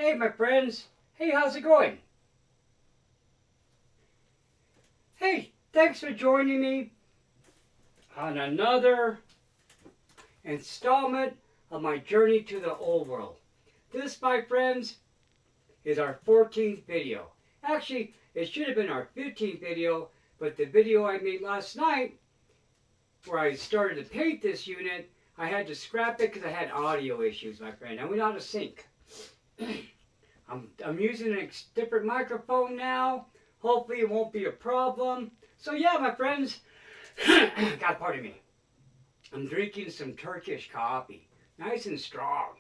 Hey my friends, hey, how's it going? Hey, thanks for joining me on another installment of my journey to the old world. This, my friends, is our 14th video. Actually, it should have been our 15th video, but the video I made last night, where I started to paint this unit, I had to scrap it because I had audio issues, my friend. I went out of sync. I'm using a different microphone now. Hopefully it won't be a problem. So yeah, my friends, God pardon me. I'm drinking some Turkish coffee. Nice and strong.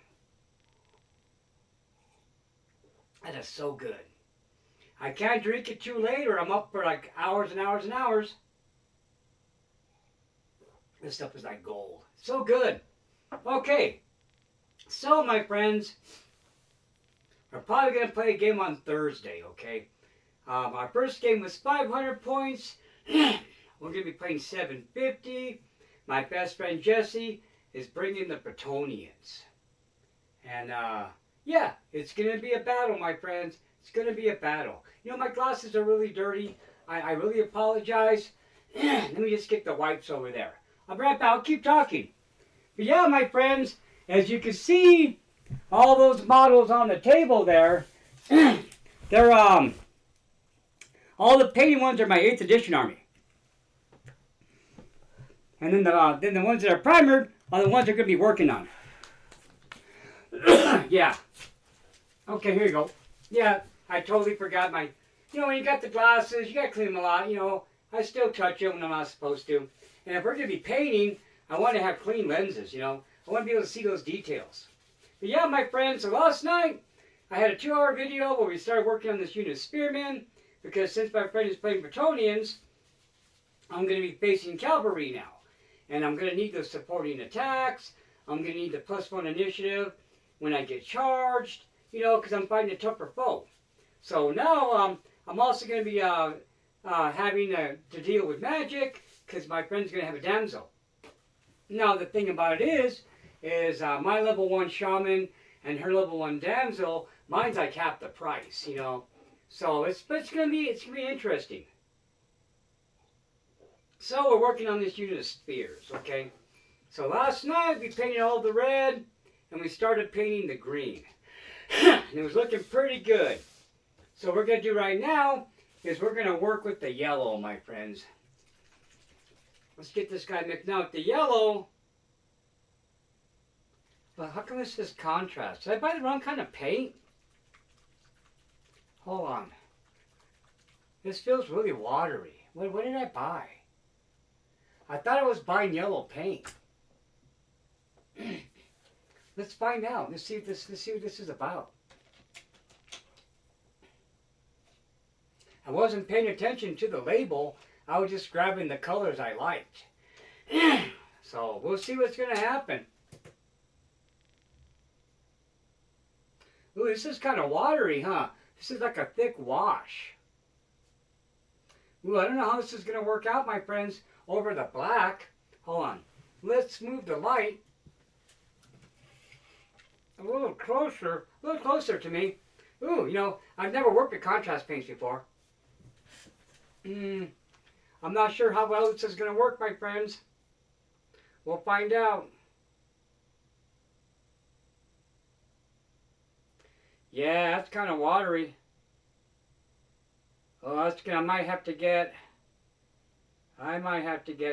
That is so good. I can't drink it too late or I'm up for like hours and hours and hours. This stuff is like gold. So good. Okay. So my friends, we're probably going to play a game on Thursday, okay? Our first game was 500 points. We're going to be playing 750. My best friend Jesse is bringing the Bretonians. And yeah, it's going to be a battle, my friends. It's going to be a battle. You know, my glasses are really dirty. I really apologize. Let me just get the wipes over there. I'll be right back. I'll keep talking. But yeah, my friends, as you can see, all those models on the table there, they're, all the painted ones are my 8th edition army. And then the ones that are primered are the ones they're going to be working on. Yeah. Okay, here you go. Yeah, I totally forgot my, you know, when you got the glasses, you got to clean them a lot, you know. I still touch them when I'm not supposed to. And if we're going to be painting, I want to have clean lenses, you know. I want to be able to see those details. But yeah, my friends, so last night, I had a 2-hour video where we started working on this unit of spearmen, because since my friend is playing Bretonians, I'm going to be facing cavalry now. And I'm going to need those supporting attacks. I'm going to need the +1 initiative when I get charged, you know, because I'm fighting a tougher foe. So now I'm also going to be having to deal with magic, because my friend's going to have a damsel. Now, the thing about it is my level 1 shaman and her level 1 damsel, mine's like half the price, you know. So it's gonna be interesting. So we're working on this unit of spears, okay? So last night we painted all the red and we started painting the green. And it was looking pretty good. So what we're gonna do right now is we're gonna work with the yellow, my friends. Let's get this guy mixed. Now with the yellow, but how come this is contrast? Did I buy the wrong kind of paint? Hold on. This feels really watery. What did I buy? I thought I was buying yellow paint. Let's find out. Let's see what this is about. I wasn't paying attention to the label. I was just grabbing the colors I liked. So we'll see what's going to happen. Ooh, this is kind of watery, huh? This is like a thick wash. Ooh, I don't know how this is going to work out, my friends, over the black. Hold on. Let's move the light a little closer to me. Ooh, you know, I've never worked with contrast paints before. I'm not sure how well this is going to work, my friends. We'll find out. Yeah, that's kind of watery. Oh, I might have to get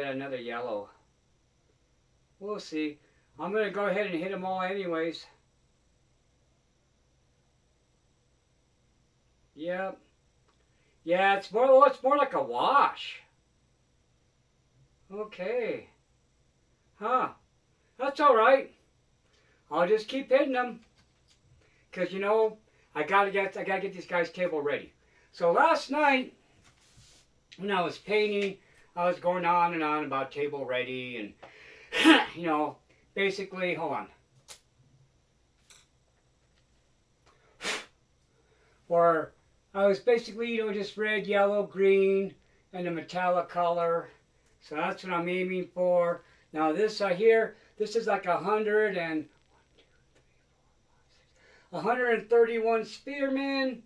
another yellow. We'll see. I'm going to go ahead and hit them all anyways. Yep. Yeah, it's more like a wash. Okay. Huh. That's all right. I'll just keep hitting them. Because, you know, I gotta get this guy's table ready. So last night, when I was painting, I was going on and on about table ready and, you know, basically, hold on. Or I was basically, you know, just red, yellow, green, and a metallic color. So that's what I'm aiming for. Now this here, this is like 100 and 131 spearmen,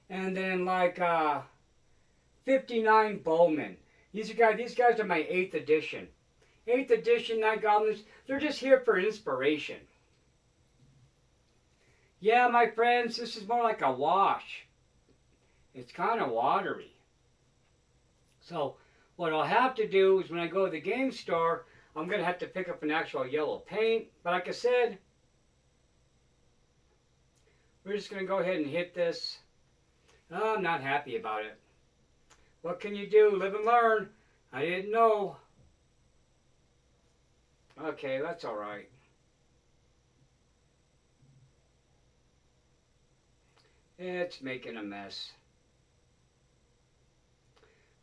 and then like 59 bowmen. These guys are my 8th edition. 8th edition Night Goblins. They're just here for inspiration. Yeah, my friends, this is more like a wash. It's kind of watery. So what I'll have to do is when I go to the game store, I'm going to have to pick up an actual yellow paint. But like I said, we're just going to go ahead and hit this. I'm not happy about it. What can you do? Live and learn. I didn't know. Okay, that's all right. It's making a mess.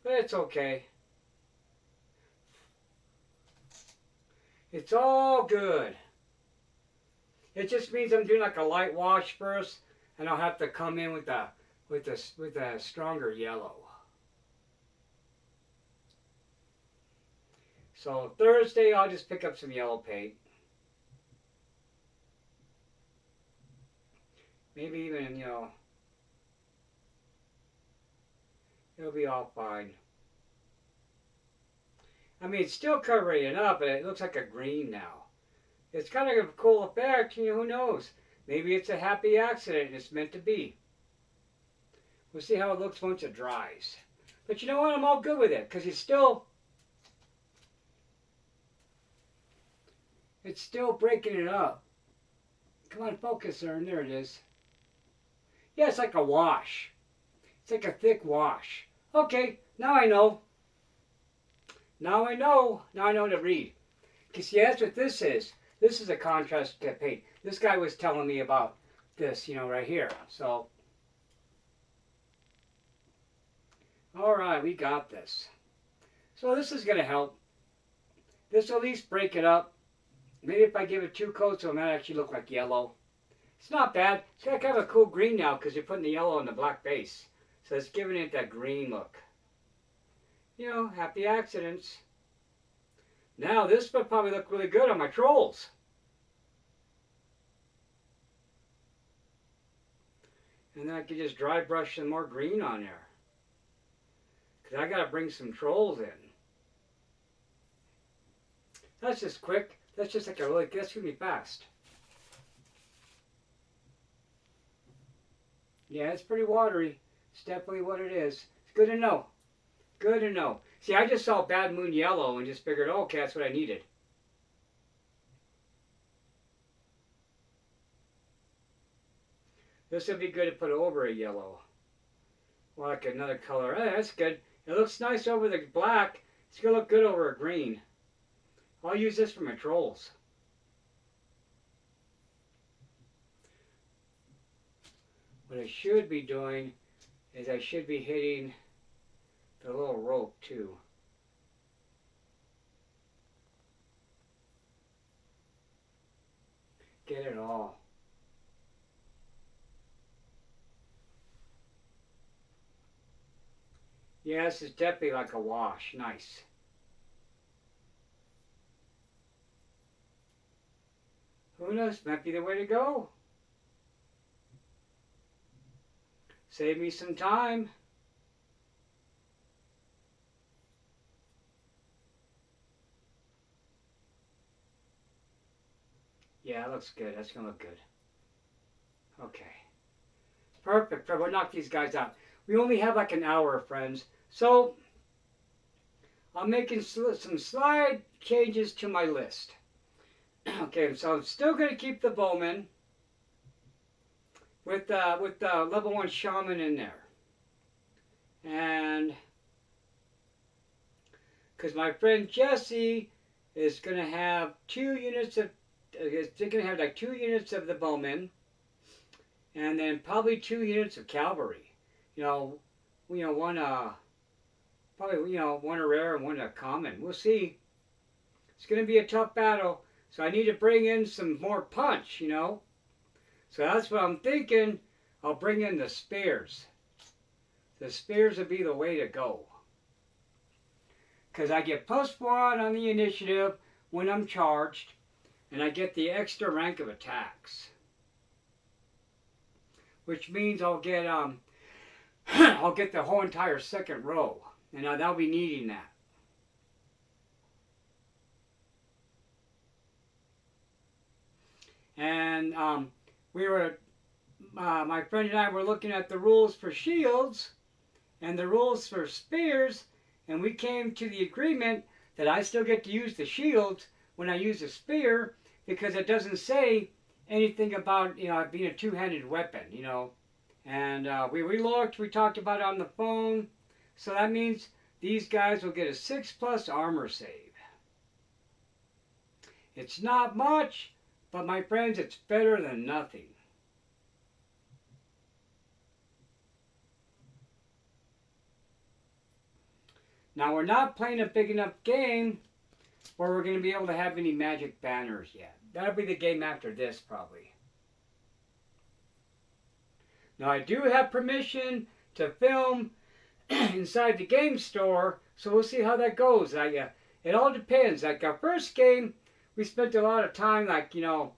But it's okay. It's all good. It just means I'm doing like a light wash first, and I'll have to come in with a stronger yellow. So Thursday I'll just pick up some yellow paint. Maybe even, you know, it'll be all fine. I mean, it's still covering it up, but it looks like a green now. It's kind of a cool effect, you know, who knows? Maybe it's a happy accident and it's meant to be. We'll see how it looks once it dries. But you know what? I'm all good with it, because it's still breaking it up. Come on, focus, Ern. There it is. Yeah, it's like a wash. It's like a thick wash. Okay, now I know. Now I know to read. Because yeah, that's what this is. This is a contrast paint. This guy was telling me about this, you know, right here. So, all right, we got this. So this is going to help. This will at least break it up. Maybe if I give it 2 coats, it might actually look like yellow. It's not bad. It's got kind of a cool green now because you're putting the yellow on the black base. So it's giving it that green look. You know, happy accidents. Now this would probably look really good on my trolls. And then I could just dry brush some more green on there. Because I got to bring some trolls in. That's just quick. That's just like a really, that's going to be fast. Yeah, it's pretty watery. It's definitely what it is. It's good to know. Good to know. See, I just saw Bad Moon yellow and just figured, oh, okay, that's what I needed. This would be good to put over a yellow. Or like another color. Hey, that's good. It looks nice over the black. It's going to look good over a green. I'll use this for my trolls. What I should be doing is I should be hitting the little rope too. Get it all. Yeah, this is definitely like a wash. Nice. Who knows? Might be the way to go. Save me some time. Yeah, it looks good. That's going to look good. Okay. Perfect. We'll knock these guys out. We only have like an hour, friends. So, I'm making some slight changes to my list. Okay, so I'm still going to keep the bowman with the level 1 shaman in there. And because my friend Jesse is going to have 2 units of, they're going to have like 2 units of the bowman, and then probably 2 units of cavalry. One probably one a rare and one a common. We'll see. It's going to be a tough battle, so I need to bring in some more punch. So that's what I'm thinking. I'll bring in the spears. The spears will be the way to go. Because I get +1 on the initiative when I'm charged. And I get the extra rank of attacks. which means I'll get I'll get the whole entire second row, and I'll be needing that. And my friend and I were looking at the rules for shields and the rules for spears, and we came to the agreement that I still get to use the shields when I use a spear, because it doesn't say anything about, you know, it being a two-handed weapon, you know. And we looked, we talked about it on the phone, so that means these guys will get a 6+ armor save. It's not much, but my friends, it's better than nothing. Now, we're not playing a big enough game where we're going to be able to have any magic banners yet. That'll be the game after this, probably. Now, I do have permission to film inside the game store, so we'll see how that goes. It all depends. Like our first game, we spent a lot of time, like, you know,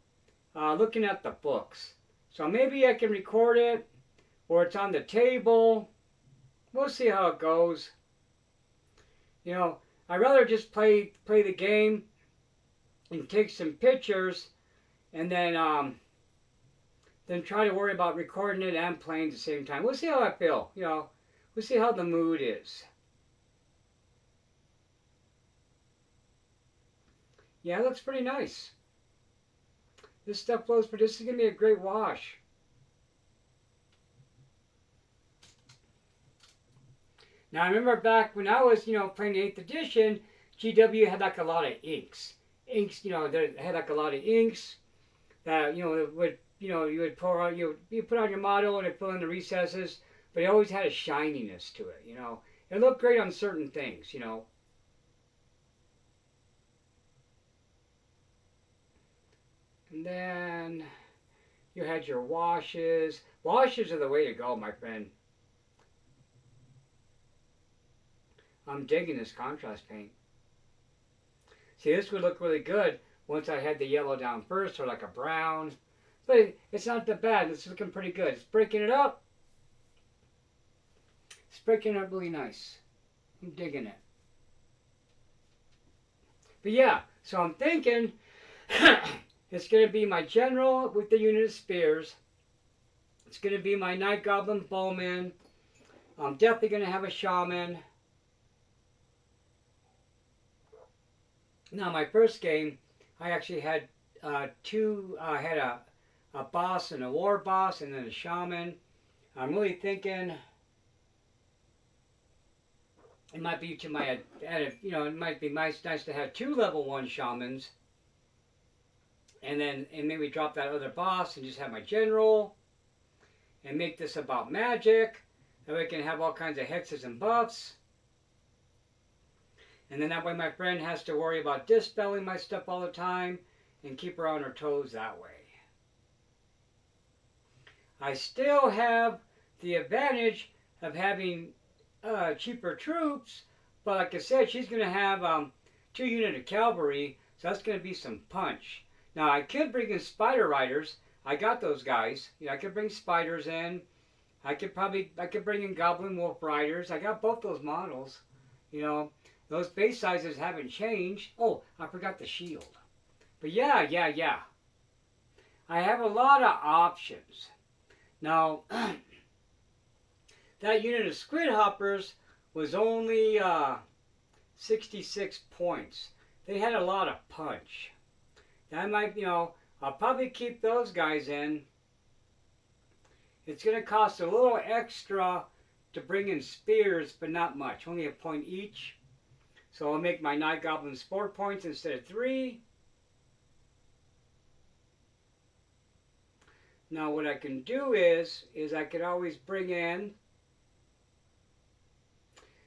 looking at the books. So maybe I can record it, or it's on the table. We'll see how it goes. You know, I'd rather just play the game and take some pictures, and then try to worry about recording it and playing at the same time. We'll see how I feel. You know, we'll see how the mood is. Yeah, it looks pretty nice. This stuff flows, but this is going to be a great wash. Now, I remember back when I was, you know, playing the 8th edition, GW had like a lot of inks. Inks, you know, they had like a lot of inks that, you know, would, you know, you would pour out, you put on your model and it fill in the recesses, but it always had a shininess to it, you know. It looked great on certain things, you know. And then you had your washes. Washes are the way to go, my friend. I'm digging this contrast paint. See, this would look really good once I had the yellow down first, or like a brown. But it's not that bad. It's looking pretty good. It's breaking it up. It's breaking it up really nice. I'm digging it. But yeah, so I'm thinking it's going to be my general with the unit of spears. It's going to be my Night Goblin bowman. I'm definitely going to have a shaman. Now, my first game, I actually had two. I had a boss and a war boss, and then a shaman. I'm really thinking it might be to my, you know, it might be nice to have 2 level 1 shamans, and maybe drop that other boss and just have my general, and make this about magic. That way I can have all kinds of hexes and buffs. And then that way my friend has to worry about dispelling my stuff all the time and keep her on her toes that way. I still have the advantage of having cheaper troops, but like I said, she's going to have 2 units of cavalry, so that's going to be some punch. Now, I could bring in spider riders. I got those guys. You know, I could bring spiders in. I could bring in goblin wolf riders. I got both those models, you know. Those base sizes haven't changed. Oh, I forgot the shield. But yeah. I have a lot of options. Now, that unit of squid hoppers was only 66 points. They had a lot of punch. That might, you know, I'll probably keep those guys in. It's going to cost a little extra to bring in spears, but not much. Only a point each. So I'll make my Night Goblins 4 points instead of 3. Now what I can do is I could always bring in,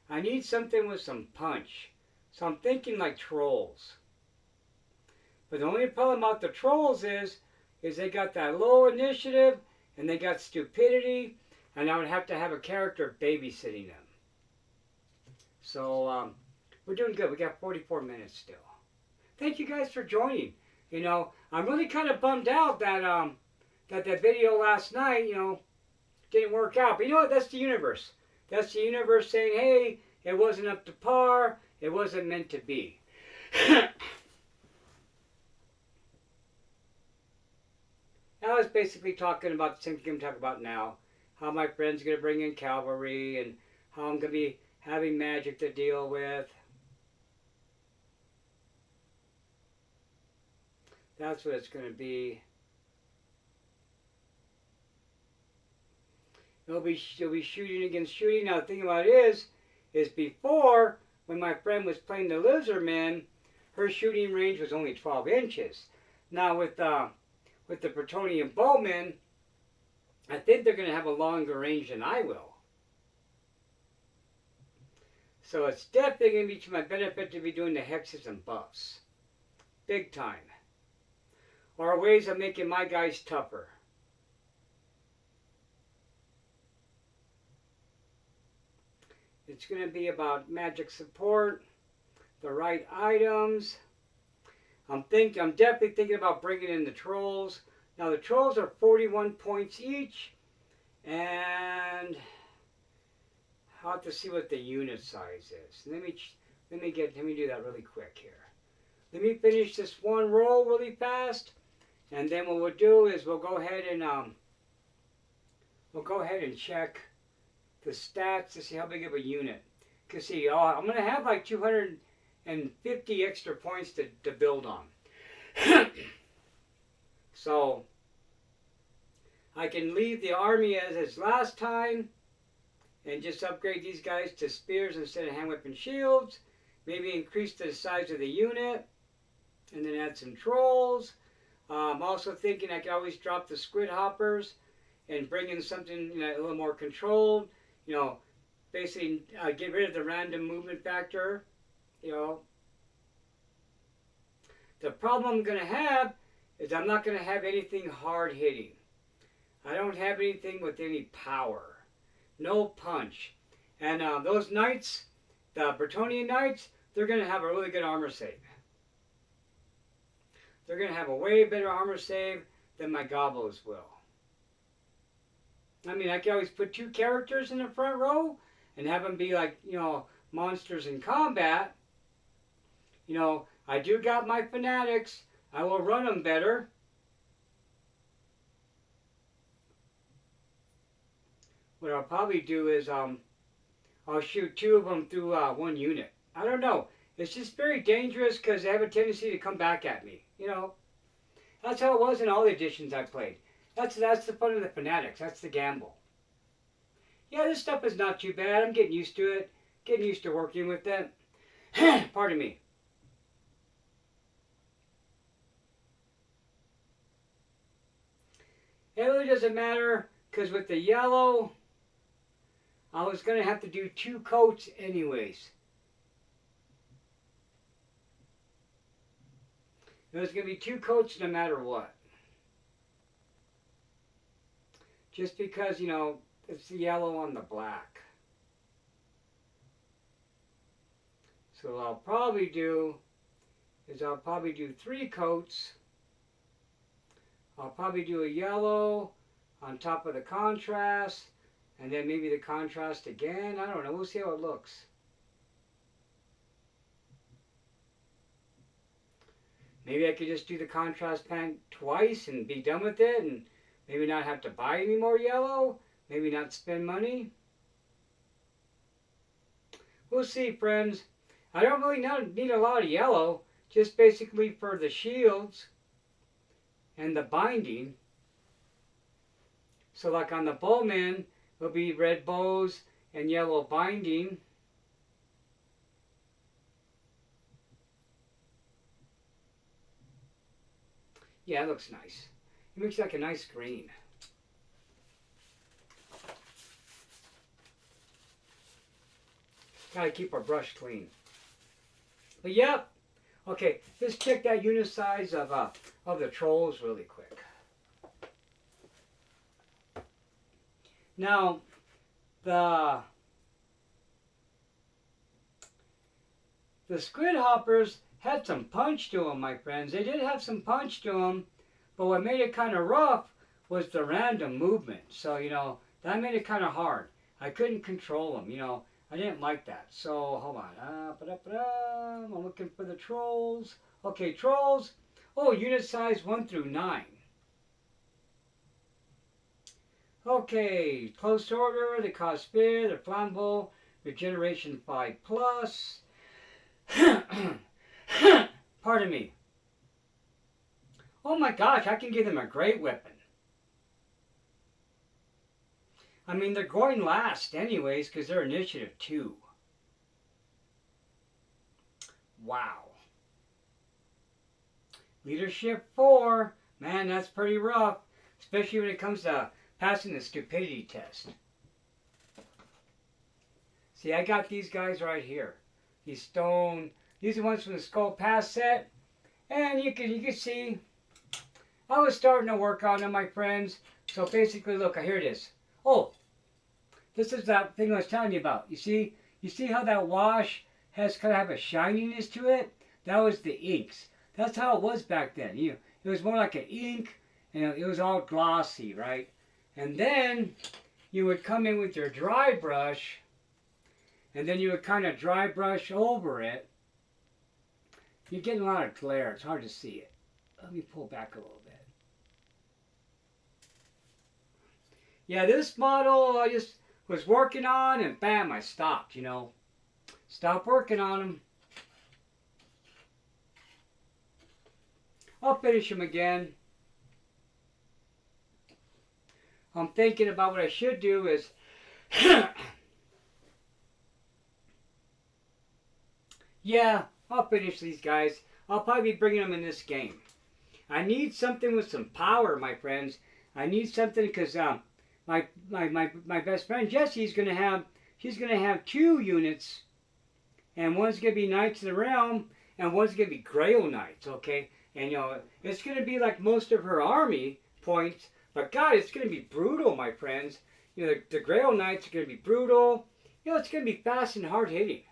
I need something with some punch. So I'm thinking like trolls. But the only problem about the trolls is they got that low initiative and they got stupidity, and I would have to have a character babysitting them. So we're doing good. We got 44 minutes still. Thank you guys for joining. You know, I'm really kind of bummed out that that video last night, you know, didn't work out. But you know what? That's the universe. That's the universe saying, hey, it wasn't up to par. It wasn't meant to be. I was basically talking about the same thing I'm talking about now. How my friend's going to bring in cavalry and how I'm going to be having magic to deal with. That's what it's going to be. He'll be shooting against shooting. Now the thing about it is before, when my friend was playing the Lizardmen, her shooting range was only 12 inches. Now with the Bretonnian bowmen, I think they're going to have a longer range than I will. So it's definitely going to be to my benefit to be doing the hexes and buffs. Big time. Or ways of making my guys tougher. It's going to be about magic support, the right items. I'm definitely thinking about bringing in the trolls. Now the trolls are 41 points each, and I'll have to see what the unit size is. Let me do that really quick here. Let me finish this one roll really fast, and then what we'll do is we'll go ahead and check the stats to see how big of a unit. Cause see, I'm gonna have like 250 extra points to build on. So I can leave the army as last time and just upgrade these guys to spears instead of hand weapon shields. Maybe increase the size of the unit and then add some trolls. I'm also thinking I could always drop the squid hoppers and bring in something a little more controlled. Basically get rid of the random movement factor. The problem I'm going to have is I'm not going to have anything hard hitting. I don't have anything with any power. No punch. And those knights, the Bretonnian knights, they're going to have a really good armor save. They're going to have a way better armor save than my goblins will. I mean, I can always put 2 characters in the front row and have them be like, monsters in combat. I do got my fanatics. I will run them better. What I'll probably do is I'll shoot 2 of them through 1 unit. I don't know. It's just very dangerous because they have a tendency to come back at me. That's how it was in all the editions I played. That's the fun of the fanatics. That's the gamble. Yeah, this stuff is not too bad. I'm getting used to it. Getting used to working with them. Pardon me. It really doesn't matter because with the yellow, I was going to have to do 2 coats anyways. There's going to be 2 coats no matter what. Just because, it's the yellow on the black. So what I'll probably do is 3 coats. I'll probably do a yellow on top of the contrast, and then maybe the contrast again. I don't know. We'll see how it looks. Maybe I could just do the contrast paint twice and be done with it, and maybe not have to buy any more yellow. Maybe not spend money. We'll see, friends. I don't really need a lot of yellow. Just basically for the shields and the binding. So like on the bowmen, it'll be red bows and yellow binding. Yeah, it looks nice. It looks like a nice green. Gotta keep our brush clean. But yeah, okay, let's check that unit size of the trolls really quick. Now, the squid hoppers had some punch to them, my friends. They did have some punch to them, but what made it kind of rough was the random movement. So, That made it kind of hard. I couldn't control them, you know. I didn't like that. So, hold on. I'm looking for the trolls. Okay, trolls. Oh, unit size 1 through 9. Okay, close order. They cause fear. They're flammable. Regeneration 5 plus. Pardon me. Oh my gosh, I can give them a great weapon. I mean, they're going last anyways because they're initiative 2. Wow. Leadership 4. Man, that's pretty rough. Especially when it comes to passing the stupidity test. See, I got these guys right here. These stone. These are the ones from the Skull Pass set. And you can see I was starting to work on them, my friends. So basically, look, here it is. Oh, this is that thing I was telling you about. You see how that wash has kind of have a shininess to it? That was the inks. That's how it was back then. It was more like an ink, and it was all glossy, right? And then you would come in with your dry brush, and then you would kind of dry brush over it. You're getting a lot of glare. It's hard to see it. Let me pull back a little bit. Yeah, this model I just was working on, and bam, I stopped, you know. Stopped working on them. I'll finish them again. I'm thinking about what I should do is yeah, I'll finish these guys. I'll probably be bringing them in this game. I need something with some power, my friends. I need something because my best friend Jessie's gonna have 2 units, and one's gonna be Knights of the Realm, and one's gonna be Grail Knights. Okay, and you know it's gonna be like most of her army points, but God, it's gonna be brutal, my friends. You know the Grail Knights are gonna be brutal. You know it's gonna be fast and hard hitting.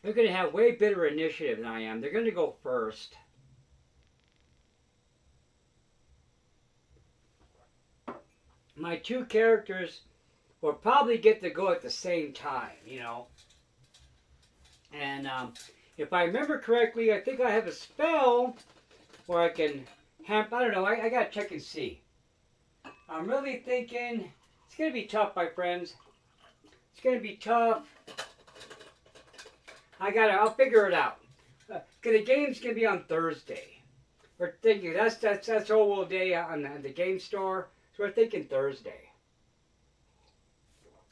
They're going to have way better initiative than I am. They're going to go first. My 2 characters will probably get to go at the same time, you know. And if I remember correctly, I think I have a spell where I can I don't know. I got to check and see. I'm really thinking it's going to be tough, my friends. It's going to be tough. I'll figure it out. Cause the game's gonna be on Thursday. We're thinking that's Old World Day on the game store. So we're thinking Thursday.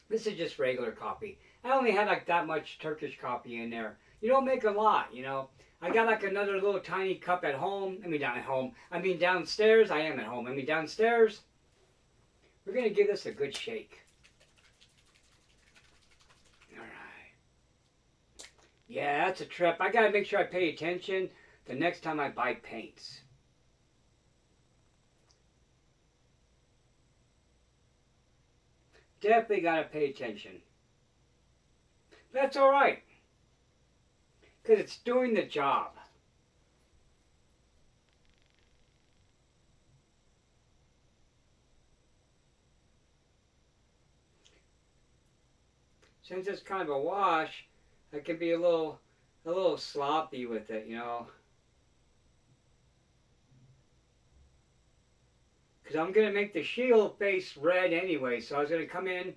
This is just regular coffee. I only had like that much Turkish coffee in there. You don't make a lot, you know. I got like another little tiny cup at home. I mean downstairs. I am at home. Downstairs. We're gonna give this a good shake. Yeah, that's a trip. I gotta make sure I pay attention the next time I buy paints. Definitely gotta pay attention. That's alright. Because it's doing the job. Since it's kind of a wash, I can be a little sloppy with it, you know. Because I'm going to make the shield face red anyway. So I was going to come in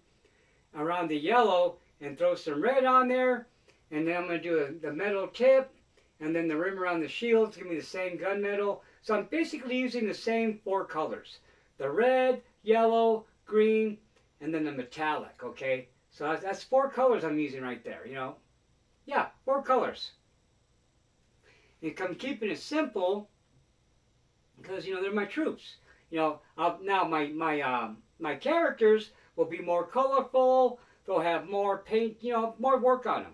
around the yellow and throw some red on there. And then I'm going to do the metal tip. And then the rim around the shield is going to be the same gunmetal. So I'm basically using the same 4 colors. The red, yellow, green, and then the metallic, okay? So that's 4 colors I'm using right there, you know. Yeah, 4 colors. And I'm keeping it simple because, you know, they're my troops. You know, now my characters will be more colorful. They'll have more paint, you know, more work on them.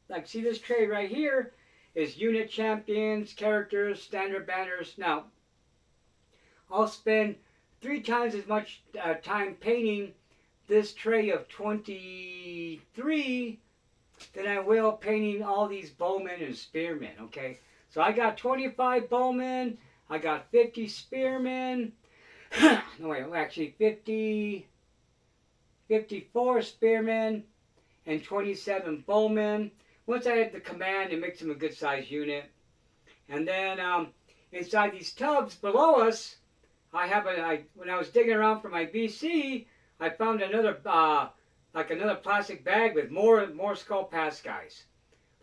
Like, see this tray right here is unit champions, characters, standard banners. Now, I'll spend 3 times as much time painting this tray of 23 than I will painting all these bowmen and spearmen, okay? So I got 25 bowmen, I got 50 spearmen, no wait, actually 54 spearmen and 27 bowmen. Once I had the command, it makes them a good sized unit. And then inside these tubs below us, when I was digging around for my BC, I found another like another plastic bag with more skull pass guys.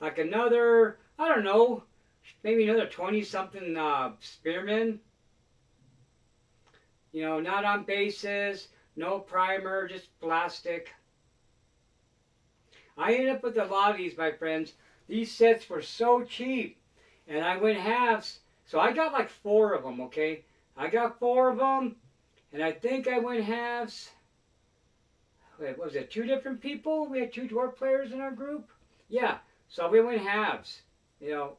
Like another, I don't know, maybe another 20 something spearmen. You know, not on bases, no primer, just plastic. I ended up with a lot of these, my friends. These sets were so cheap, and I went halves, so I got like 4 of them, okay? I got 4 of them, and I think I went halves. Wait, was it 2 different people? We had 2 dwarf players in our group? Yeah, so we went halves, you know.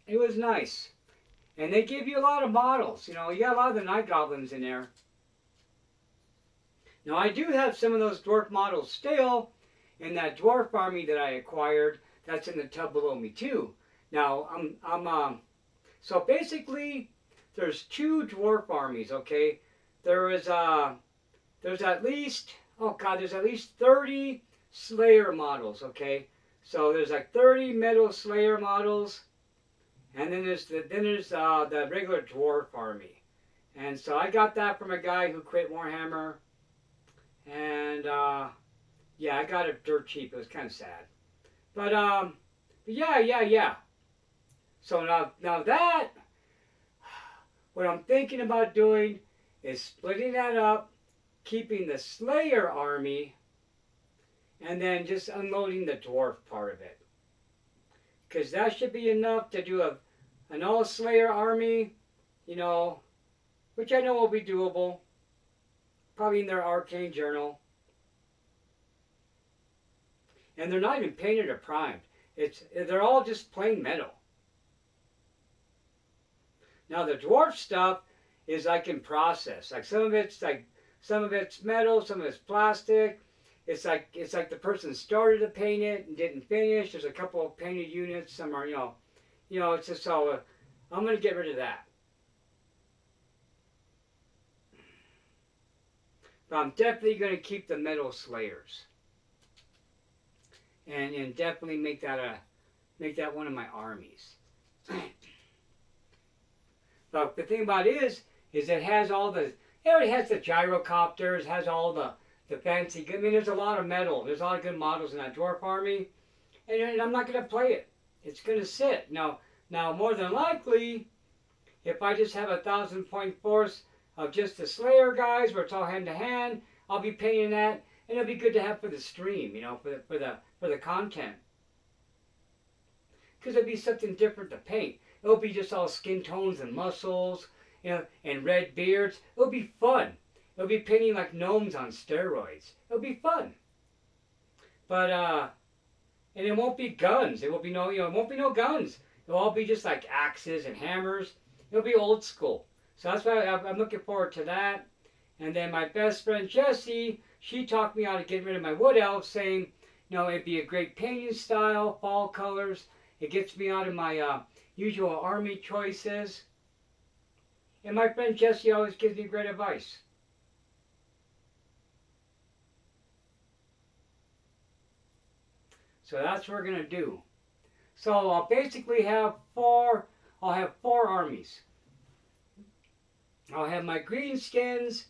It was nice. And they give you a lot of models. You know, you got a lot of the Night Goblins in there. Now, I do have some of those dwarf models still in that dwarf army that I acquired. That's in the tub below me, too. Now, so basically, there's 2 dwarf armies, okay? There's at least, oh God, there's at least 30 Slayer models, okay? So there's like 30 metal Slayer models. And then there's the regular dwarf army. And so I got that from a guy who quit Warhammer. And yeah, I got it dirt cheap. It was kind of sad. But yeah. So now that, what I'm thinking about doing is splitting that up, keeping the Slayer army, and then just unloading the dwarf part of it. Because that should be enough to do an all-Slayer army, you know, which I know will be doable. Probably in their arcane journal. And they're not even painted or primed. They're all just plain metal. Now the dwarf stuff is like in process. Like some of it's metal, some of it's plastic. It's like the person started to paint it and didn't finish. There's a couple of painted units. Some are, you know, it's just all. I'm going to get rid of that. But I'm definitely going to keep the metal Slayers, and definitely make that one of my armies. But the thing about it is it has all the. It already has the gyrocopters, has all the fancy. I mean, there's a lot of metal. There's a lot of good models in that dwarf army, and I'm not going to play it. It's going to sit. Now, more than likely, if I just have 1,000-point force of just the Slayer guys, where it's all hand to hand, I'll be painting that, and it'll be good to have for the stream, you know, for the content. Because it'll be something different to paint. It'll be just all skin tones and muscles, you know, and red beards. It'll be fun. It'll be painting like gnomes on steroids. It'll be fun. But and it won't be guns. It won't be no guns. It'll all be just like axes and hammers. It'll be old school. So that's why I'm looking forward to that. And then my best friend Jessie, she talked me out of getting rid of my wood elves, saying, you know, it'd be a great painting style, fall colors. It gets me out of my usual army choices. And my friend Jessie always gives me great advice. So that's what we're going to do. So I'll basically have four armies. I'll have my greenskins,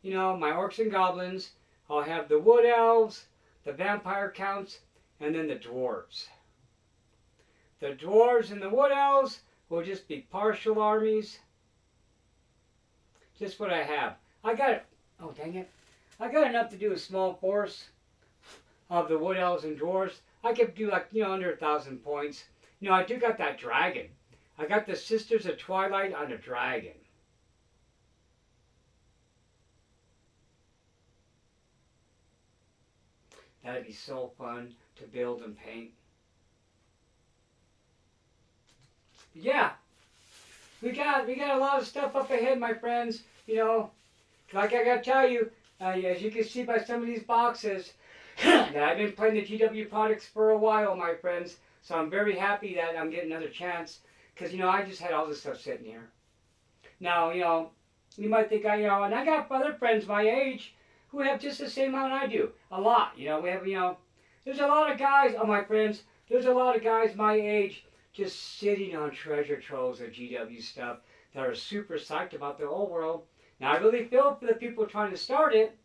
you know, my orcs and goblins. I'll have the wood elves, the vampire counts, and then the dwarves. The dwarves and the wood elves will just be partial armies. Just what I have. I got enough to do a small force of the wood elves and dwarves. I could do like, you know, under 1,000 points. You know, I do got that dragon. I got the Sisters of Twilight on a dragon. That'd be so fun to build and paint. Yeah, we got a lot of stuff up ahead, my friends. You know, like I gotta tell you, as you can see by some of these boxes, that I've been playing the GW products for a while, my friends. So I'm very happy that I'm getting another chance, Because, I just had all this stuff sitting here. Now, you might think and I got other friends my age who have just the same amount I do. A lot. We have, there's a lot of guys, my friends, there's a lot of guys my age just sitting on treasure troves of GW stuff that are super psyched about the old world. Now, I really feel for the people trying to start it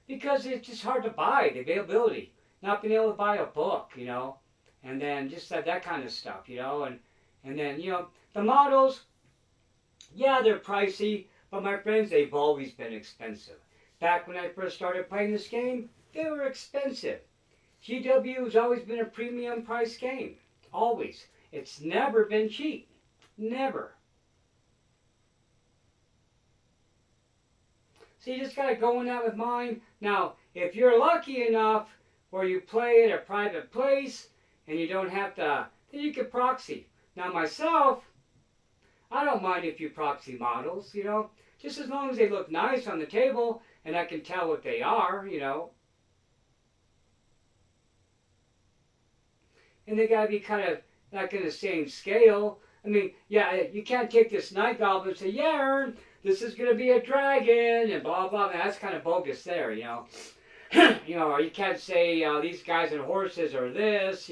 because it's just hard to buy, the availability. Not being able to buy a book, and then just that kind of stuff, and then, the models, yeah, they're pricey, but my friends, they've always been expensive. Back when I first started playing this game, they were expensive. GW has always been a premium price game. Always. It's never been cheap. Never. So you just got to go in that with mind. Now, if you're lucky enough where you play at a private place and you don't have to, then you can proxy. Now myself, I don't mind if you proxy models, just as long as they look nice on the table and I can tell what they are, And they got to be kind of like in the same scale. I mean, yeah, you can't take this Night Goblin and say, yeah, Ern, this is going to be a dragon and blah, blah, blah. That's kind of bogus there, or you can't say these guys and horses are this,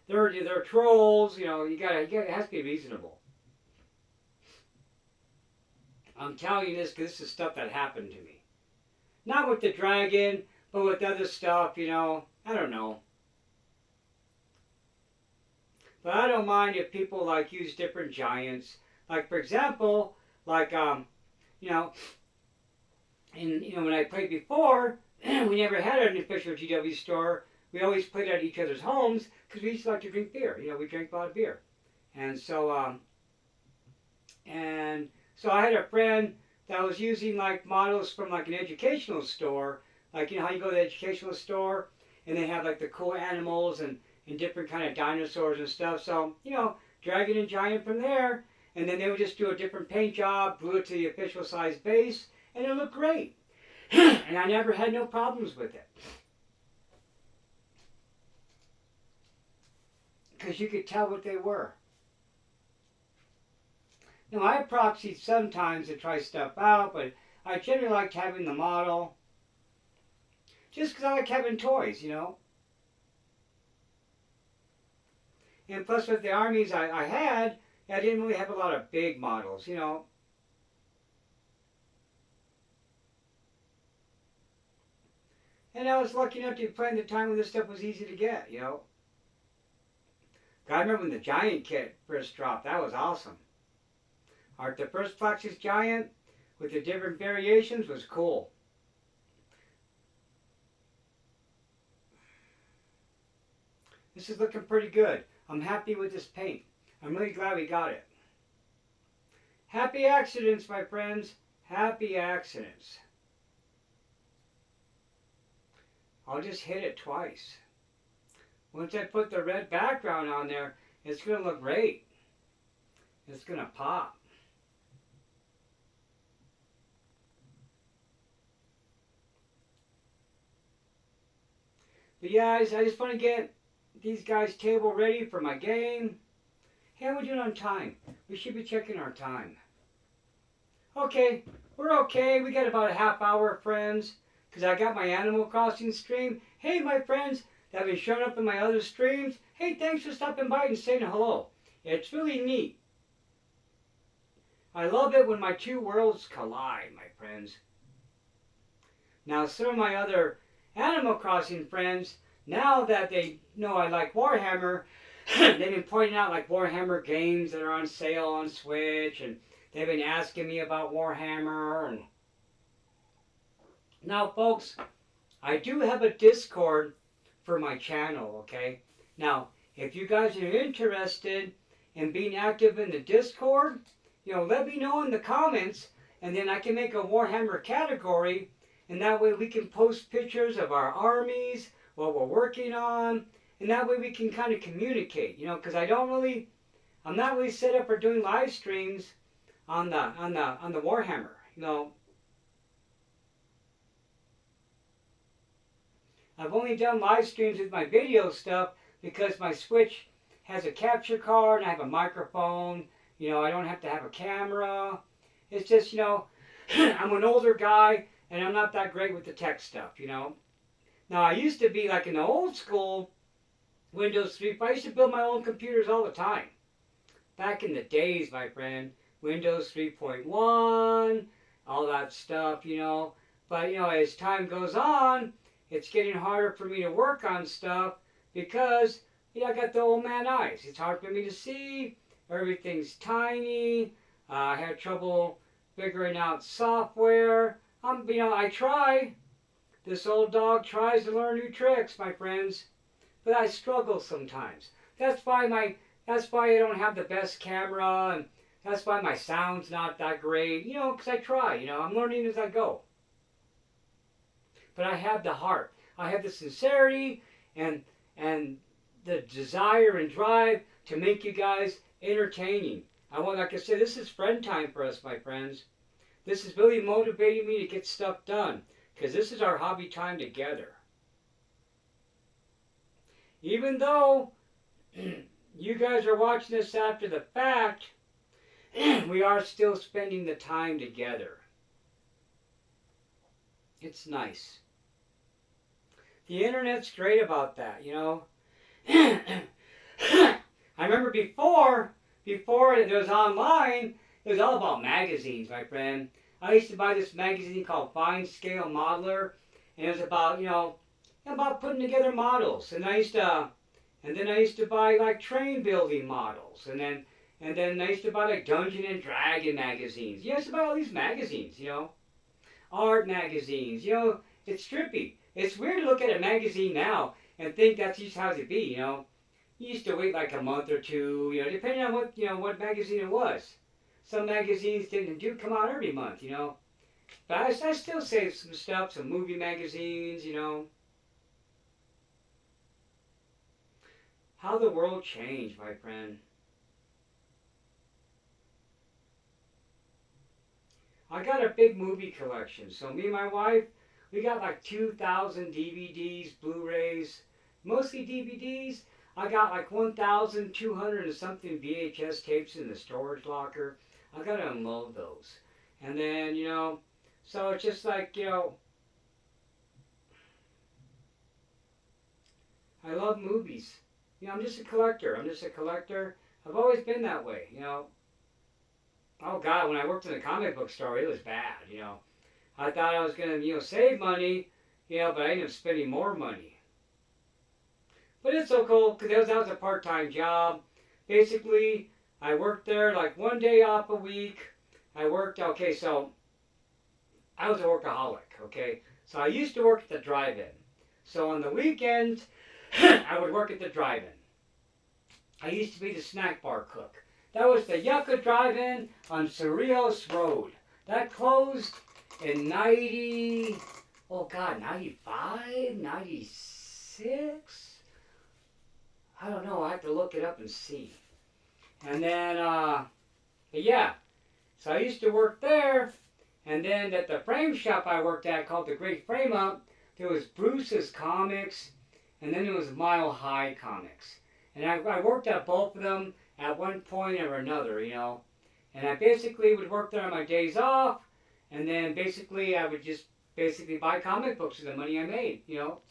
they're trolls, it has to be reasonable. I'm telling you this because this is stuff that happened to me. Not with the dragon, but with other stuff, I don't know. But I don't mind if people use different giants. Like for example, when I played before, we never had an official GW store. We always played at each other's homes because we used to like to drink beer. We drank a lot of beer. And so I had a friend that was using models from an educational store. How you go to the educational store and they have the cool animals and different kind of dinosaurs and stuff. So, dragon and giant from there. And then they would just do a different paint job, glue it to the official size base, and it looked great. And I never had no problems with it. Because you could tell what they were. Now, I proxied sometimes to try stuff out, but I generally liked having the model. Just because I like having toys, And plus with the armies I had, I didn't really have a lot of big models, And I was lucky enough to be playing the time when this stuff was easy to get, I remember when the giant kit first dropped. That was awesome. The first Flaxus Giant with the different variations was cool. This is looking pretty good. I'm happy with this paint. I'm really glad we got it. Happy accidents, my friends. Happy accidents. I'll just hit it twice. Once I put the red background on there, it's going to look great. It's going to pop. But yeah, I just want to get these guys' table ready for my game. Hey, how are we doing on time? We should be checking our time. Okay, we're okay. We got about a half hour, friends, because I got my Animal Crossing stream. Hey, my friends that have been showing up in my other streams. Hey, thanks for stopping by and saying hello. It's really neat. I love it when my two worlds collide, my friends. Now, some of my other Animal Crossing friends, now that they know I like Warhammer, they've been pointing out Warhammer games that are on sale on Switch, and they've been asking me about Warhammer. And now, folks, I do have a Discord for my channel, okay? Now, if you guys are interested in being active in the Discord, let me know in the comments, and then I can make a Warhammer category, and that way we can post pictures of our armies, what we're working on, and that way we can kind of communicate, because I'm not really set up for doing live streams on the Warhammer, I've only done live streams with my video stuff because my Switch has a capture card and I have a microphone. You know, I don't have to have a camera. It's just, you know, I'm an older guy and I'm not that great with the tech stuff, you know. Now, I used to be like in the old school Windows 3, but I used to build my own computers all the time. Back in the days, my friend, Windows 3.1, all that stuff, you know. But, you know, as time goes on, it's getting harder for me to work on stuff because, you know, I got the old man eyes. It's hard for me to see. Everything's tiny. I had trouble figuring out software. You know, I try. This old dog tries to learn new tricks, my friends. But I struggle sometimes. That's why I don't have the best camera, and that's why my sound's not that great. You know, because I try. You know, I'm learning as I go. But I have the heart. I have the sincerity and the desire and drive to make you guys entertaining. Like I said, this is friend time for us, my friends. This is really motivating me to get stuff done because this is our hobby time together. Even though you guys are watching this after the fact, we are still spending the time together. It's nice. The internet's great about that, you know. I remember before it was online, it was all about magazines, my friend. I used to buy this magazine called Fine Scale Modeler, and it was about, you know, about putting together models. And then I used to buy like train building models, and then I used to buy like Dungeon and Dragon magazines. You used to buy all these magazines, you know, art magazines. You know, it's trippy. It's weird to look at a magazine now and think that's just how it be, you know. You used to wait like a month or two, you know, depending on what magazine it was. Some magazines didn't come out every month, you know. But I still save some stuff, some movie magazines, you know. How the world changed, my friend. I got a big movie collection, so me and my wife, we got like 2,000 DVDs, Blu-rays, mostly DVDs. I got like 1,200 and something VHS tapes in the storage locker. I gotta unload those. And then, you know, so it's just like, you know, I love movies. You know, I'm just a collector. I've always been that way, you know. Oh God, when I worked in a comic book store, it was bad, you know. I thought I was going to, you know, save money, you know, but I ended up spending more money. But it's so cool because that was a part-time job. Basically, I worked there like one day off a week. Okay, so I was a workaholic, okay. So I used to work at the drive-in. So on the weekends, I would work at the drive-in. I used to be the snack bar cook. That was the Yucca Drive-In on Cerrillos Road. That closed in 95, 96? I don't know, I have to look it up and see. And then, but yeah, so I used to work there, and then at the frame shop I worked at called the Great Frame Up, there was Bruce's Comics, and then there was Mile High Comics. And I worked at both of them at one point or another, you know. And I basically would work there on my days off, and then basically I would just buy comic books with the money I made, you know.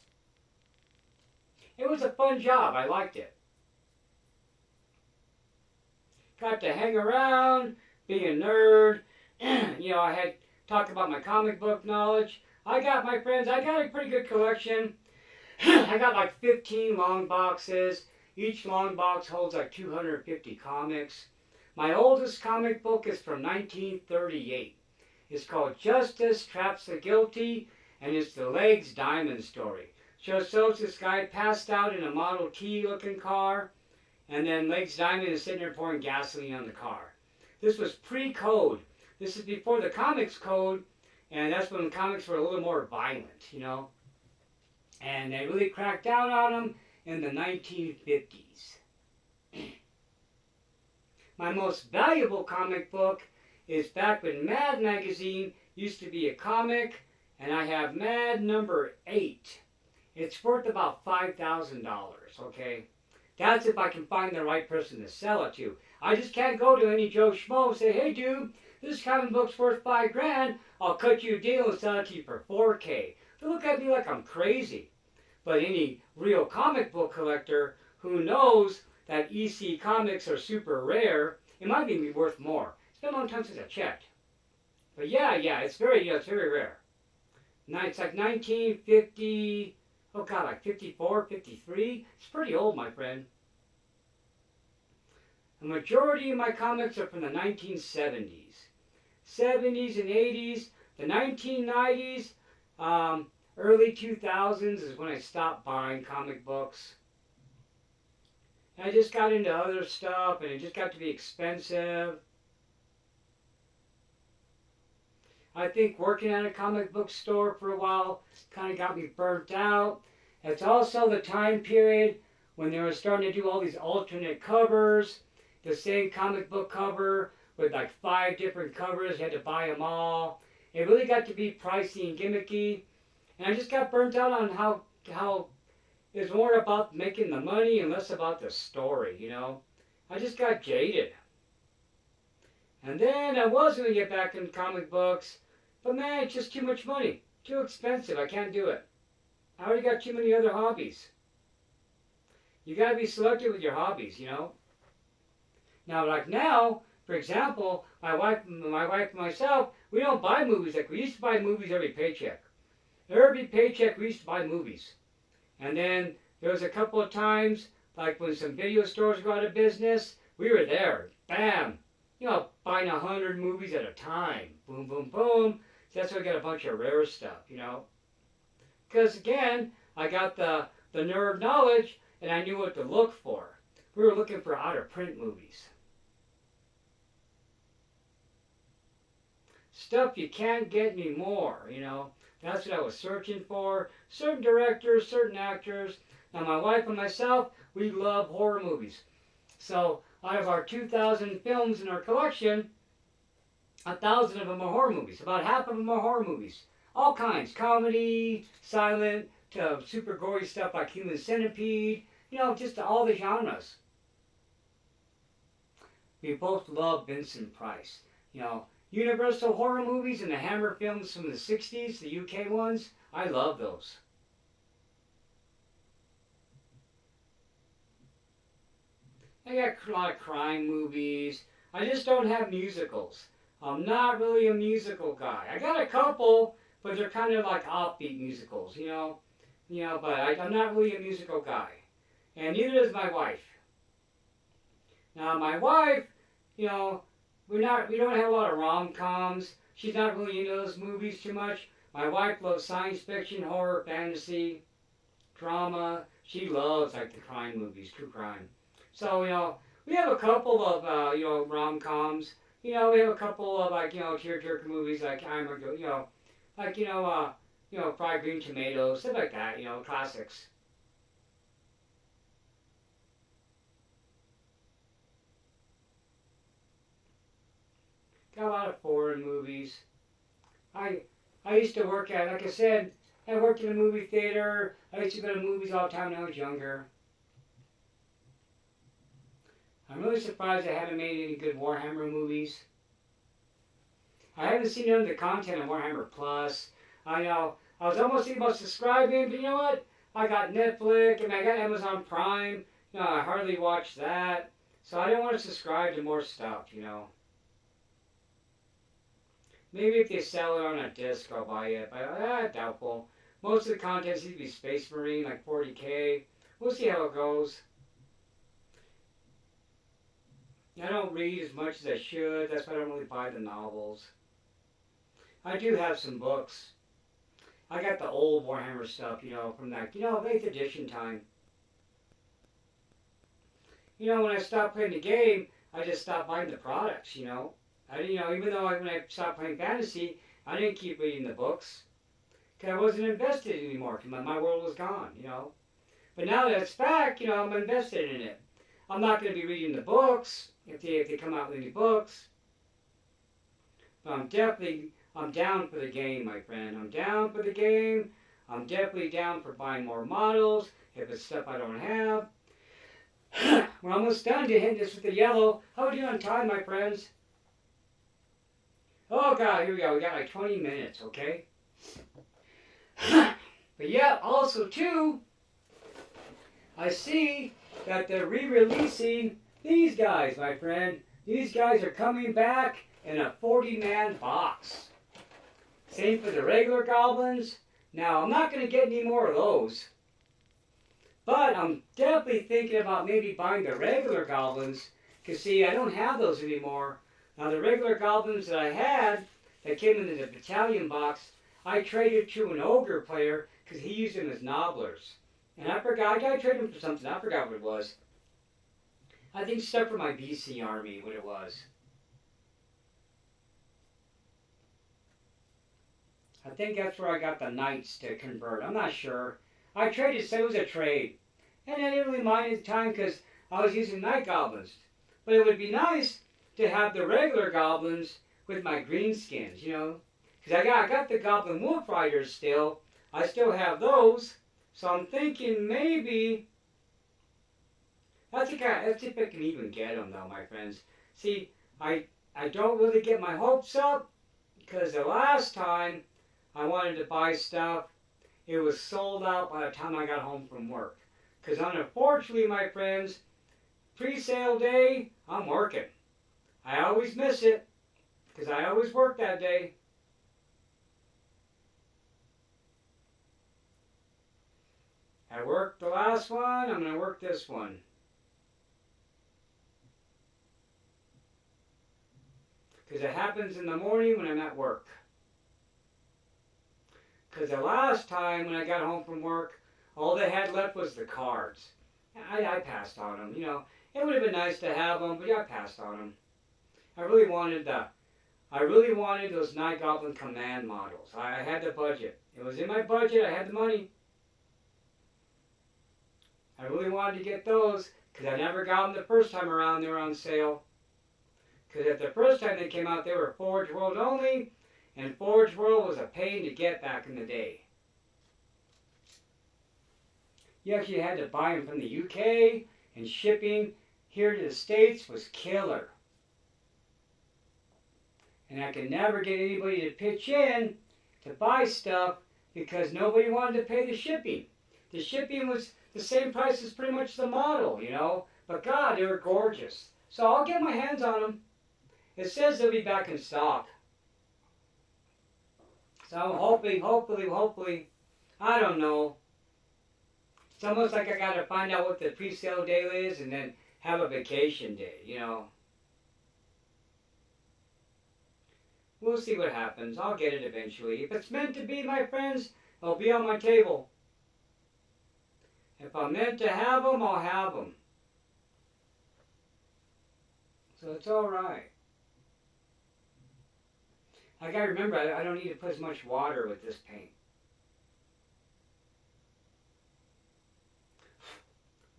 It was a fun job. I liked it. Got to hang around, be a nerd. You know, I had talk about my comic book knowledge. My friends, I got a pretty good collection. I got like 15 long boxes. Each long box holds like 250 comics. My oldest comic book is from 1938. It's called Justice Traps the Guilty, and it's the Legs Diamond story. Shows this guy passed out in a Model T looking car, and then Legs Diamond is sitting there pouring gasoline on the car. This was pre-code. This is before the comics code, and that's when comics were a little more violent, you know. And they really cracked down on them in the 1950s. My most valuable comic book is back when Mad Magazine used to be a comic, and I have Mad number 8. It's worth about $5,000, okay? That's if I can find the right person to sell it to. I just can't go to any Joe Schmo and say, hey dude, this comic book's worth $5,000. I'll cut you a deal and sell it to you for $4,000. They'll look at me like I'm crazy. But any real comic book collector who knows that EC comics are super rare, it might be worth more. It's been a long time since I checked. But yeah, it's very rare. It's like 1950, oh god, like 54, 53. It's pretty old, my friend. The majority of my comics are from the 1970s. 70s and 80s. The 1990s, early 2000s is when I stopped buying comic books. And I just got into other stuff and it just got to be expensive. I think working at a comic book store for a while kind of got me burnt out. It's also the time period when they were starting to do all these alternate covers. The same comic book cover with like 5 different covers. You had to buy them all. It really got to be pricey and gimmicky. And I just got burnt out on how it's more about making the money and less about the story, you know. I just got jaded. And then I was going to get back into comic books, but man, it's just too much money. Too expensive. I can't do it. I already got too many other hobbies. You got to be selective with your hobbies, you know. Now, like now, for example, my wife and myself, we don't buy movies like we used to buy movies every paycheck. Every paycheck we used to buy movies. And then there was a couple of times, like when some video stores go out of business, we were there. Bam! You know, buying 100 movies at a time. Boom, boom, boom. So that's why I got a bunch of rare stuff, you know. Because again, I got the nerd knowledge and I knew what to look for. We were looking for out of print movies. Stuff you can't get anymore, you know. That's what I was searching for. Certain directors, certain actors. Now my wife and myself, we love horror movies. So out of our 2,000 films in our collection, 1,000 of them are horror movies. About half of them are horror movies. All kinds. Comedy, silent, to super gory stuff like Human Centipede. You know, just all the genres. We both love Vincent Price. You know, Universal horror movies and the Hammer films from the 60s, the UK ones, I love those. I got a lot of crime movies. I just don't have musicals. I'm not really a musical guy. I got a couple, but they're kind of like offbeat musicals, you know. But I'm not really a musical guy. And neither is my wife. Now my wife, you know, we don't have a lot of rom-coms. She's not really into those movies too much. My wife loves science fiction, horror, fantasy, drama. She loves like the crime movies, true crime. So, you know, we have a couple of, rom-coms. You know, we have a couple of like, tear-jerker movies like Fried Green Tomatoes, stuff like that, classics. Got a lot of foreign movies. I used to work at, like I said, I worked in a movie theater. I used to go to movies all the time when I was younger. I'm really surprised I haven't made any good Warhammer movies. I haven't seen none of the content on Warhammer Plus. I know, I was almost thinking about subscribing, but you know what? I got Netflix, and I got Amazon Prime. I hardly watch that. So I don't want to subscribe to more stuff, Maybe if they sell it on a disc, I'll buy it, but doubtful. Most of the content seems to be Space Marine, like 40K. We'll see how it goes. I don't read as much as I should. That's why I don't really buy the novels. I do have some books. I got the old Warhammer stuff, from that, 8th edition time. When I stopped playing the game, I just stopped buying the products, even though when I stopped playing fantasy, I didn't keep reading the books. Because I wasn't invested anymore, because my world was gone, But now that it's back, I'm invested in it. I'm not going to be reading the books, if they come out with any books. But I'm down for the game, my friend. I'm down for the game. I'm definitely down for buying more models, if it's stuff I don't have. We're almost done to hit this with the yellow. How are we doing on time, my friends? Oh God, here we go. We got like 20 minutes, okay? But yeah, also too, I see that they're re-releasing these guys, my friend. These guys are coming back in a 40-man box. Same for the regular goblins. Now, I'm not going to get any more of those. But I'm definitely thinking about maybe buying the regular goblins. Because see, I don't have those anymore. Now, the regular goblins that I had, that came in the battalion box, I traded to an ogre player because he used them as nobblers. And I forgot, I gotta trade them for something. I forgot what it was. I think stuff for my BC army, what it was. I think that's where I got the knights to convert. I'm not sure. I traded, so it was a trade. And I didn't really mind at the time because I was using Night Goblins. But it would be nice to have the regular goblins with my green skins, you know. Because I got the Goblin Wolf Riders still. I still have those. So I'm thinking maybe... That's if I can even get them though, my friends. See, I don't really get my hopes up. Because the last time I wanted to buy stuff, it was sold out by the time I got home from work. Because unfortunately, my friends, pre-sale day, I'm working. I always miss it. Because I always work that day. I worked the last one, I'm going to work this one. Because it happens in the morning when I'm at work. Because the last time when I got home from work, all they had left was the cards. I passed on them, you know. It would have been nice to have them, but yeah, I passed on them. I really wanted those Night Goblin command models. I had the budget. It was in my budget, I had the money. I really wanted to get those because I never got them the first time around. They were on sale. Because at the first time they came out, they were Forge World only, and Forge World was a pain to get back in the day. You actually had to buy them from the UK, and shipping here to the States was killer. And I could never get anybody to pitch in to buy stuff because nobody wanted to pay the shipping. The shipping was the same price as pretty much the model, you know. But God, they were gorgeous. So I'll get my hands on them. It says they'll be back in stock. So I'm hopefully, I don't know. It's almost like I got to find out what the pre-sale day is and then have a vacation day, you know. We'll see what happens. I'll get it eventually. If it's meant to be, my friends, it'll be on my table. If I'm meant to have them, I'll have them. So it's all right. I gotta remember, I don't need to put as much water with this paint.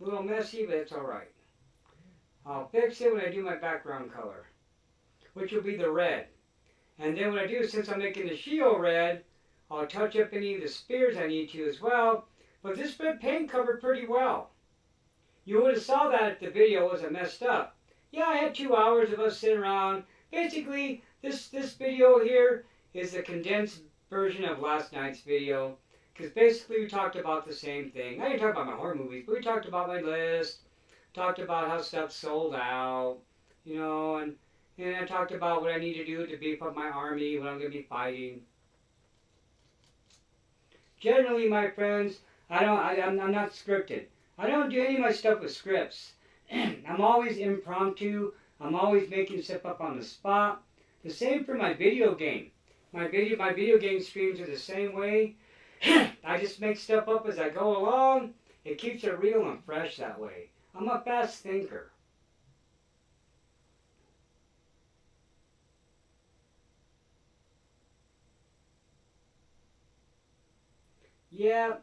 A little messy, but it's all right. I'll fix it when I do my background color, which will be the red. And then what I do, since I'm making the shield red, I'll touch up any of the spears I need to as well. But this red paint covered pretty well. You would have saw that if the video wasn't messed up. Yeah, I had 2 hours of us sitting around. Basically, this video here is a condensed version of last night's video. Because basically we talked about the same thing. I didn't talk about my horror movies, but we talked about my list. Talked about how stuff sold out. You know, and I talked about what I need to do to beef up my army, what I'm going to be fighting. Generally, my friends, I'm not scripted. I don't do any of my stuff with scripts. I'm always impromptu. I'm always making stuff up on the spot. The same for my video game. My video game streams are the same way. I just make stuff up as I go along. It keeps it real and fresh that way. I'm a fast thinker. Yeah,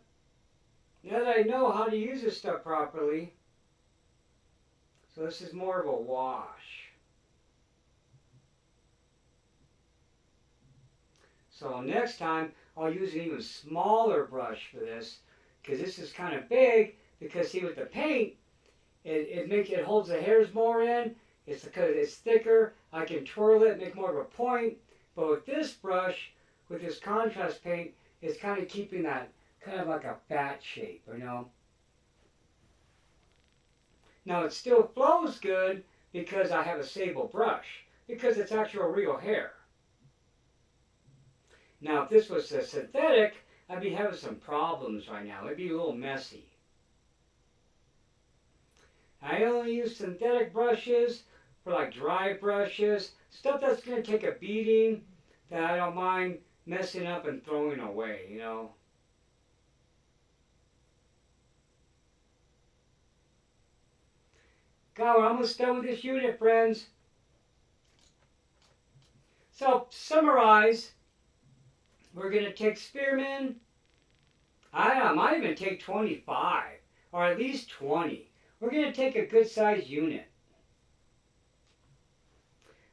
now that I know how to use this stuff properly, so this is more of a wash. So next time, I'll use an even smaller brush for this, because this is kind of big, because see with the paint, it holds the hairs more in. It's because it's thicker. I can twirl it, make more of a point. But with this brush, with this contrast paint, it's kind of keeping that kind of like a bat shape, you know. Now it still flows good because I have a sable brush, because it's actual real hair. Now if this was a synthetic, I'd be having some problems right now. It'd be a little messy. I only use synthetic brushes for like dry brushes, stuff that's going to take a beating that I don't mind messing up and throwing away, you know. God, we're almost done with this unit, friends. So, to summarize, we're going to take spearmen. I might even take 25, or at least 20. We're going to take a good sized unit.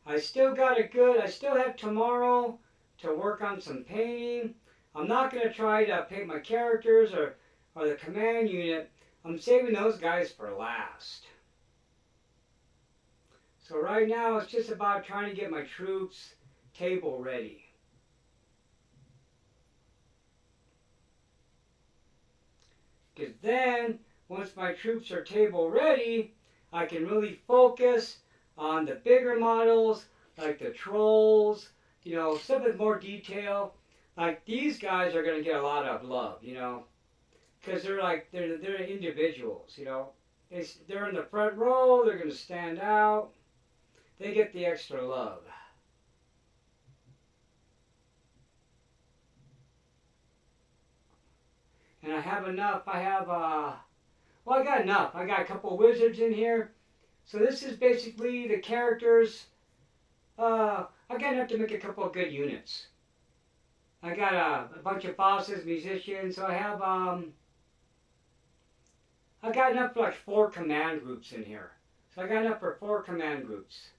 I still have tomorrow to work on some painting. I'm not going to try to paint my characters or the command unit. I'm saving those guys for last. So right now it's just about trying to get my troops table ready. Because then, once my troops are table ready, I can really focus on the bigger models, like the trolls, you know, some with more detail. Like these guys are going to get a lot of love, you know, because they're individuals, you know. They're in the front row, they're going to stand out. They get the extra love. And I have enough. I got enough. I got a couple of wizards in here. So this is basically the characters. I got enough to make a couple of good units. I got a bunch of bosses, musicians. So I got enough for like 4 command groups in here. So I got enough for 4 command groups.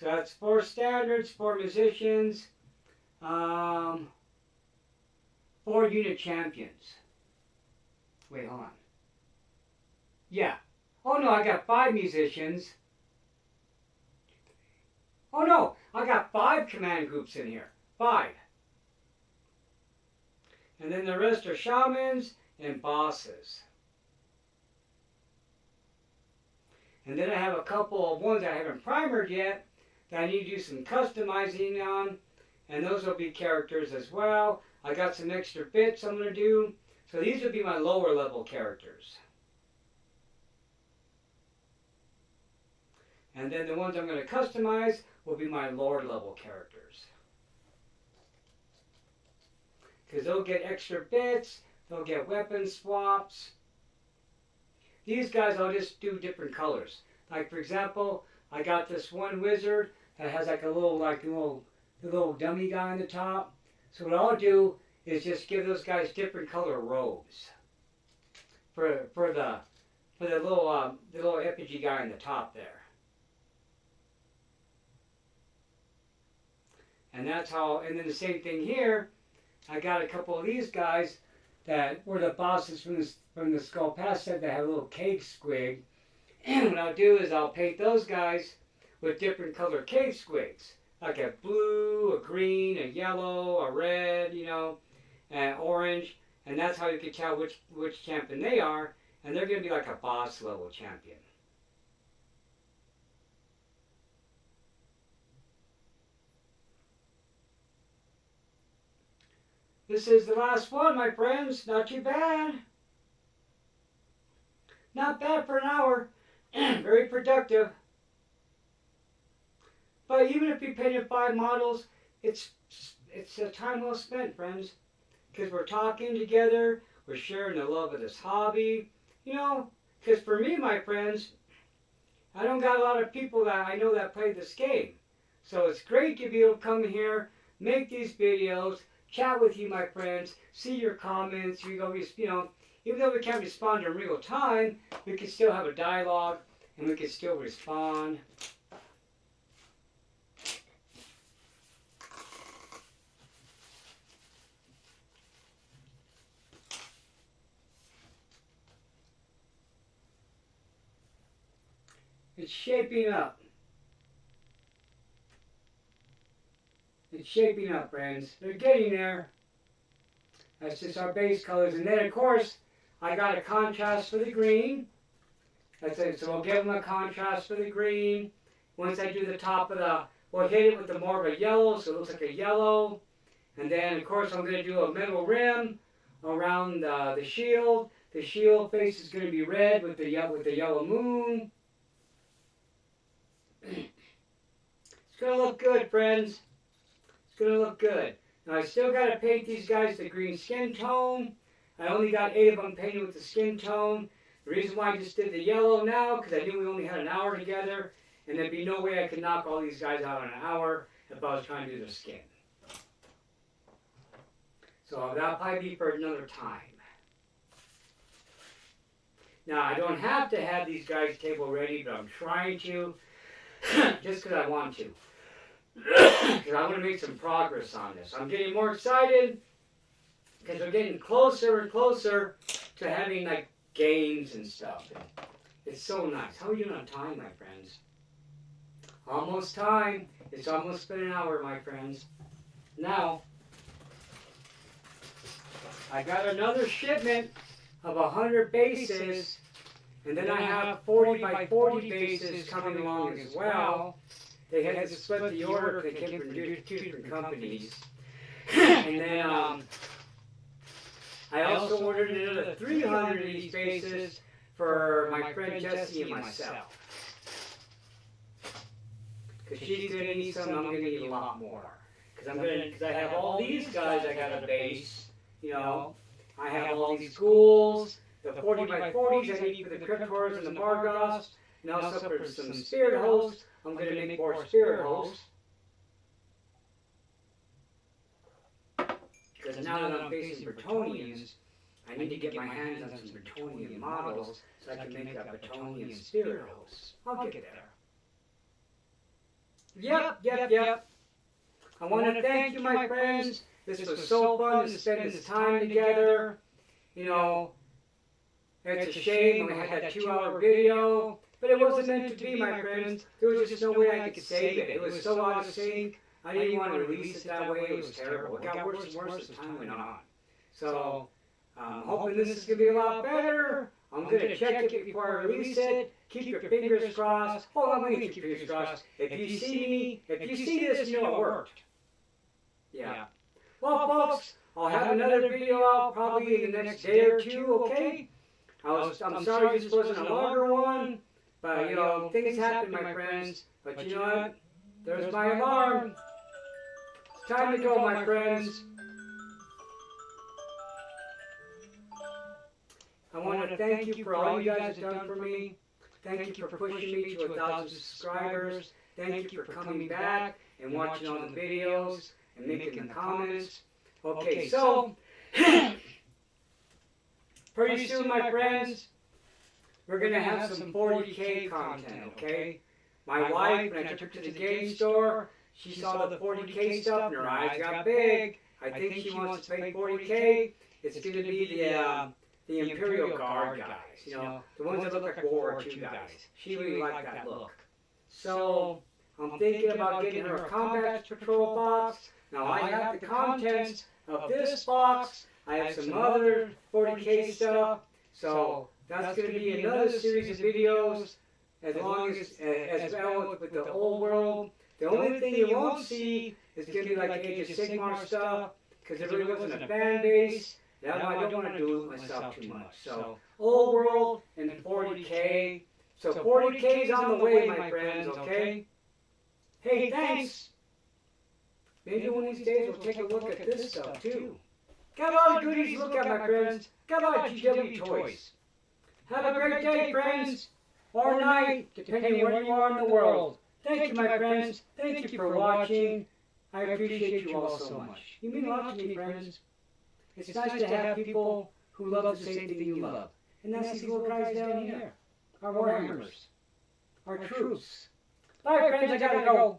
So that's 4 standards, 4 musicians, 4 unit champions. Wait, hold on. Yeah. Oh no, I got 5 musicians. Oh no, I got 5 command groups in here. 5. And then the rest are shamans and bosses. And then I have a couple of ones I haven't primered yet that I need to do some customizing on. And those will be characters as well. I got some extra bits I'm going to do. So these will be my lower level characters. And then the ones I'm going to customize will be my lower level characters. Because they'll get extra bits, they'll get weapon swaps. These guys I'll just do different colors. Like for example, I got this one wizard that has like a little dummy guy on the top. So what I'll do is just give those guys different color robes for the little effigy guy on the top there. And that's how. And then the same thing here. I got a couple of these guys that were the bosses from the Skull Pass set that have a little cave squig. And what I'll do is I'll paint those guys with different color cave squigs, like a blue, a green, a yellow, a red, you know, and orange. And that's how you can tell which champion they are. And they're going to be like a boss level champion. This is the last one, my friends. Not too bad. Not bad for an hour. Very productive. But even if you painted 5 models, it's a time well spent, friends. Because we're talking together. We're sharing the love of this hobby. You know, because for me, my friends, I don't got a lot of people that I know that play this game. So it's great to be able to come here, make these videos, chat with you, my friends, see your comments. You know, even though we can't respond in real time, we can still have a dialogue and we can still respond. It's shaping up. It's shaping up, friends. They're getting there. That's just our base colors. And then, of course, I got a contrast for the green. That's it. So we'll give them a contrast for the green. Once I do the top of the, we'll hit it with the more of a yellow, so it looks like a yellow. And then, of course, I'm going to do a middle rim around the shield. The shield face is going to be red with the yellow moon. It's going to look good, friends. It's going to look good. Now, I still got to paint these guys the green skin tone. I only got 8 of them painted with the skin tone. The reason why I just did the yellow now, because I knew we only had an hour together, and there'd be no way I could knock all these guys out in an hour if I was trying to do their skin. So that'll probably be for another time. Now, I don't have to have these guys table ready, but I'm trying to, just because I want to. Because I want to make some progress on this. I'm getting more excited, because we're getting closer and closer to having, like, games and stuff. It's so nice. How are you doing on time, my friends? Almost time. It's almost been an hour, my friends. Now, I got another shipment of 100 bases, and then I have 40 by 40 bases coming along as well. They had to split the order because they came from two different companies. And then I also ordered another 300 of these bases for my friend Jessie and myself. Because she's going to need some, I'm going to need a lot more. Because I have all these guys I got a base, you know. I have all these ghouls, the 40 by 40s I need for the Cryptors and the Bargoths, and also for some spirit hosts. I'm going to make more spirit hosts. Because now that I'm facing Bretonnians, I need to get my hands on some Bretonnian models so I can make a Bretonnian spirit host. I'll get there. Yep. I want to thank you, my friends. This was so fun to spend this time together. You know, it's a shame we had that 2-hour video, but it wasn't meant to be, my friends. There was just no way I could save it. It was so out of sync. I didn't want to release it that way. It was terrible. It got worse and worse as time went on. So, I'm hoping this is going to be a lot better. I'm going to check it before I release it. Keep your fingers crossed. Oh, I'm going to keep your fingers crossed. If you see this, you know it worked. Yeah. Well, folks, I'll have another video out probably in the next day or two, okay? I'm sorry this wasn't a longer one, but, you know, things happen, my friends. But you know what? There's my alarm. It's time to go, my friends. I want to thank you for all you guys have done for me. Thank you for pushing me to 1,000 subscribers. Thank you for coming back and watching all the videos and making the comments. Okay, so pretty soon, my friends, we're going to have some 40K content, okay? My wife, when I took her to the game store, she saw the 40K stuff and her eyes got big. I think she wants to pay 40K. It's going to be the Imperial Guard guys, you know, the ones that look like World War II guys. She really liked that look. So, I'm thinking about getting her a Combat Patrol box. Now, I have the contents of this box. I have some other 40K stuff. So, that's going to be another series of videos as well with the Old World. The only thing you won't see is going to be like Age of Sigmar stuff, because there really wasn't a fan base. Now I don't want to do it myself too much. So, Old World and 40K. So 40K is on the way, my friends, okay? Hey, thanks! Maybe one of these days we'll take a look at this stuff, too. Got a lot of goodies to look at, my friends. Got a lot of GW toys. Have a great day, friends. Or night, depending on where you are in the world. Thank you, my friends. Thank you for watching. I appreciate you all so much. You mean a lot to me, friends. It's nice to have people who love the same thing you love. And that's these little guys down here. Our Warhammers. Our troops. Bye, friends. I gotta go.